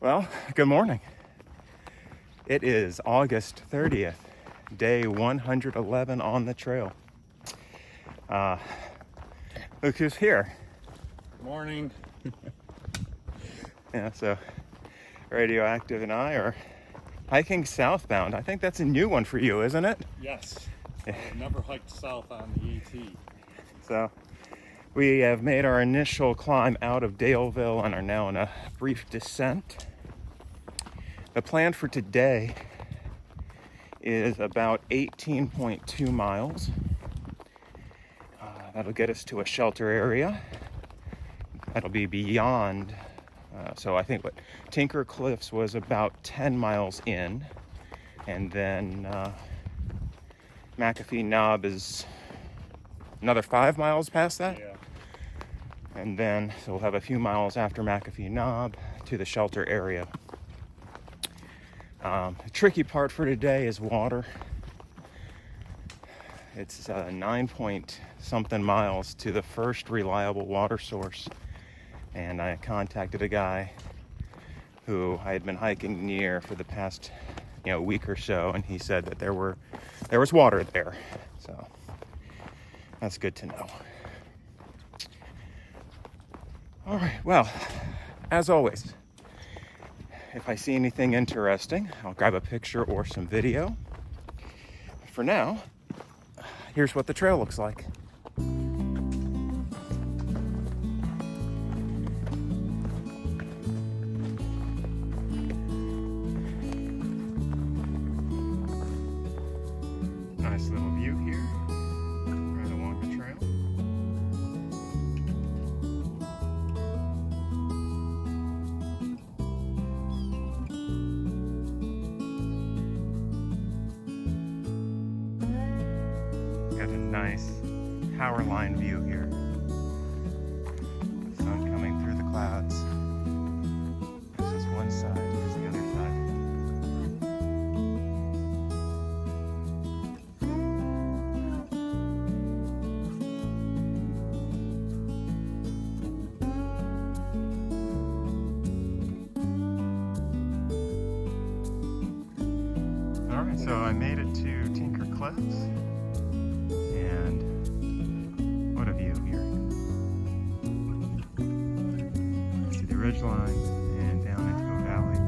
Well, good morning. It is August 30th, day 111 on the trail. Look who's here. Morning. Yeah, so Radioactive and I are hiking southbound. I think that's a new one for you, isn't it? Yes. I've never hiked south on the AT. So we have made our initial climb out of Daleville and are now in a brief descent. The plan for today is about 18.2 miles. That'll get us to a shelter area. That'll be beyond, so I think what Tinker Cliffs was about 10 miles in, and then McAfee Knob is another 5 miles past that. Yeah. And then, so we'll have a few miles after McAfee Knob to the shelter area. The tricky part for today is water. It's 9 point something miles to the first reliable water source. And I contacted a guy who I had been hiking near for the past, week or so, and he said that there was water there. So that's good to know. All right, well, as always, if I see anything interesting, I'll grab a picture or some video. For now, here's what the trail looks like. Nice little view here, right along the trail. Got a nice power line view here. The sun coming through the clouds. This is one side, here's the other side. Alright, so I made it to Tinker Cliffs. And what a view here. See the ridge lines and down into a valley.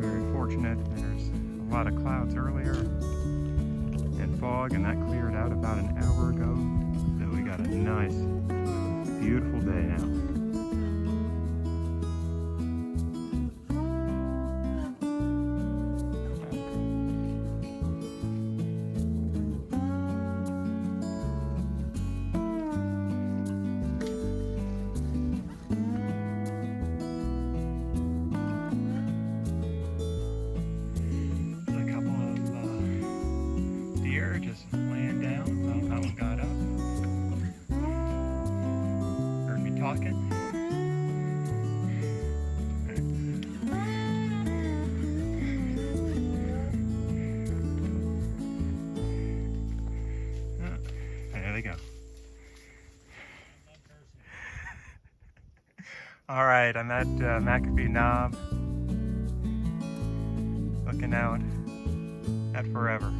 Very fortunate. There's a lot of clouds earlier and fog, and that cleared out about an hour ago. So we got a nice, beautiful day now. A couple of deer just laying down. Oh, that one got up. Heard me talking. There they go. All right, I'm at McAfee Knob, looking out at forever.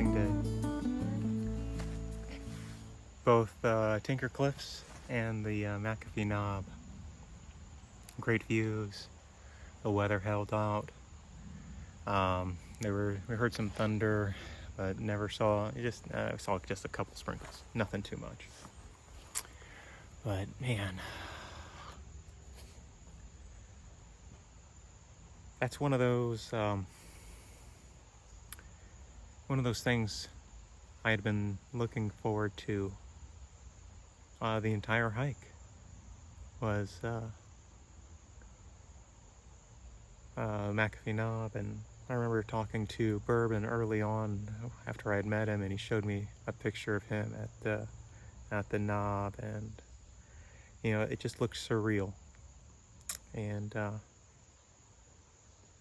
relaxing day. Both Tinker Cliffs and the McAfee Knob. Great views. The weather held out. We heard some thunder, but never saw. Saw just a couple sprinkles. Nothing too much. But man, that's one of those things I had been looking forward to the entire hike. Was McAfee Knob, and I remember talking to Bourbon early on after I had met him, and he showed me a picture of him at the knob, and it just looked surreal, and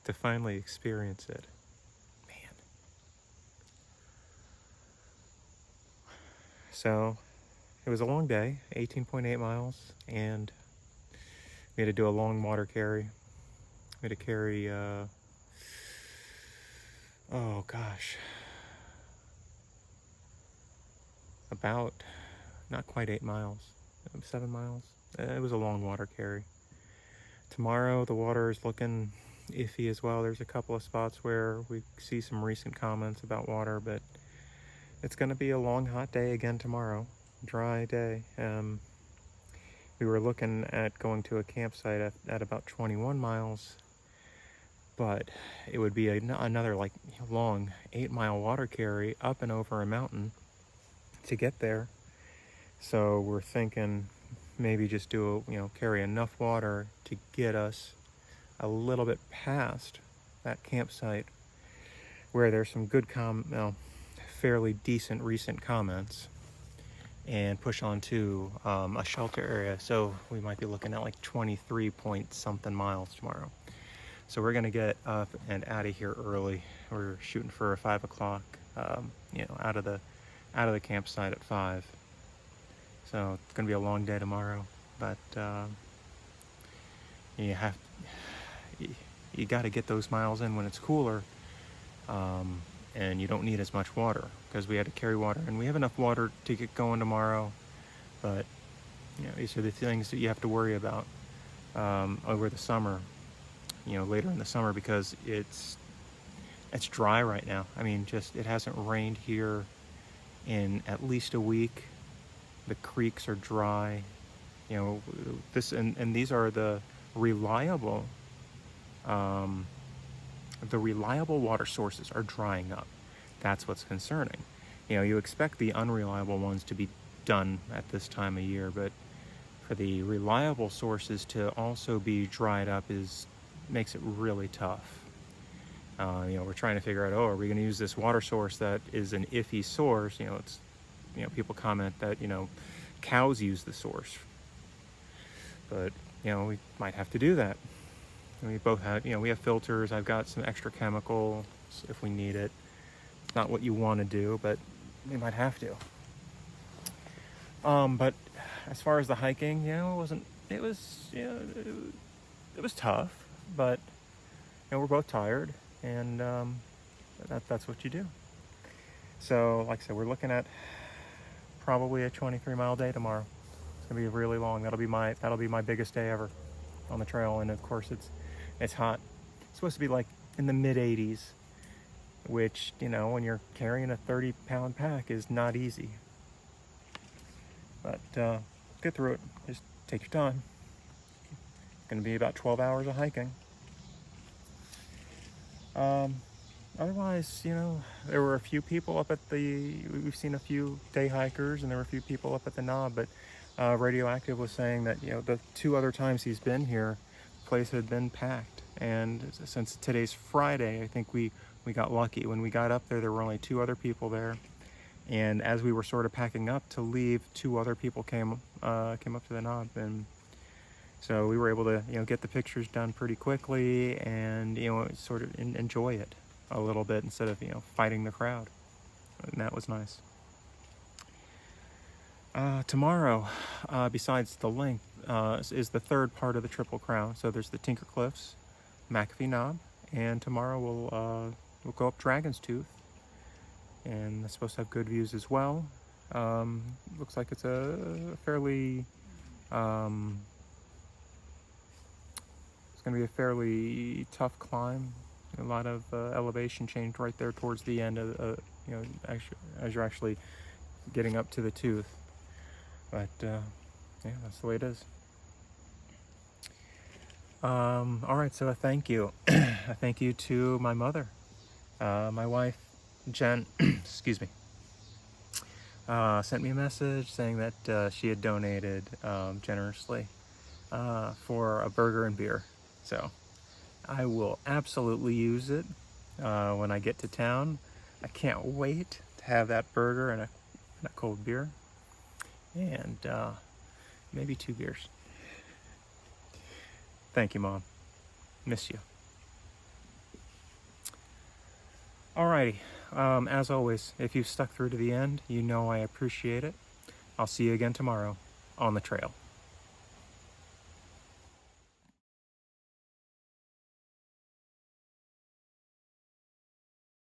to finally experience it, man. So it was a long day, 18.8 miles, and we had to do a long water carry. We had to carry, oh gosh, about not quite 8 miles, 7 miles. It was a long water carry. Tomorrow the water is looking iffy as well. There's a couple of spots where we see some recent comments about water, but it's going to be a long hot day again tomorrow. Dry day. We were looking at going to a campsite at about 21 miles, but it would be another like long 8-mile water carry up and over a mountain to get there. So we're thinking maybe just carry enough water to get us a little bit past that campsite where there's some good fairly decent recent comments, and push on to a shelter area. So we might be looking at like 23 point something miles tomorrow. So we're gonna get up and out of here early. We're shooting for a 5 o'clock, out of the campsite at 5. So it's gonna be a long day tomorrow, but you got to get those miles in when it's cooler, and you don't need as much water, because we had to carry water, and we have enough water to get going tomorrow. But these are the things that you have to worry about over the summer. Later in the summer, because it's dry right now. I mean, it hasn't rained here in at least a week. The creeks are dry. These are the reliable water sources are drying up. That's what's concerning. You expect the unreliable ones to be done at this time of year, but for the reliable sources to also be dried up makes it really tough. We're trying to figure out, are we going to use this water source that is an iffy source? People comment that cows use the source, but we might have to do that. We both have we have filters. I've got some extra chemicals if we need it. It's not what you want to do, but we might have to. But as far as the hiking, it was tough, but we're both tired, and that's what you do. So like I said, we're looking at probably a 23-mile day tomorrow. It's gonna be really long. That'll be my biggest day ever on the trail. And of course it's hot. It's supposed to be like in the mid 80s, which when you're carrying a 30-pound pack is not easy. But get through it. Just take your time. It's gonna be about 12 hours of hiking. Otherwise, there were a few people up at we've seen a few day hikers, and there were a few people up at the knob, but Radioactive was saying that, the 2 other times he's been here, the place had been packed. And since today's Friday, I think we got lucky. When we got up there, there were only 2 other people there. And as we were sort of packing up to leave, 2 other people came up to the knob, and so we were able to get the pictures done pretty quickly, and sort of enjoy it a little bit instead of fighting the crowd, and that was nice. Tomorrow, besides the length, is the third part of the Triple Crown. So there's the Tinker Cliffs, McAfee Knob, and tomorrow we'll go up Dragon's Tooth, and it's supposed to have good views as well. Looks like it's a fairly it's going to be a fairly tough climb. A lot of elevation change right there towards the end of as you're actually getting up to the tooth. But yeah, that's the way it is. All right, so a thank you. A thank you to my mother, my wife, Jen. Excuse me. Sent me a message saying that she had donated generously for a burger and beer. So I will absolutely use it when I get to town. I can't wait to have that burger and a cold beer, and maybe 2 beers. Thank you, Mom. Miss you. Alrighty. As always, if you've stuck through to the end, you know I appreciate it. I'll see you again tomorrow on the trail.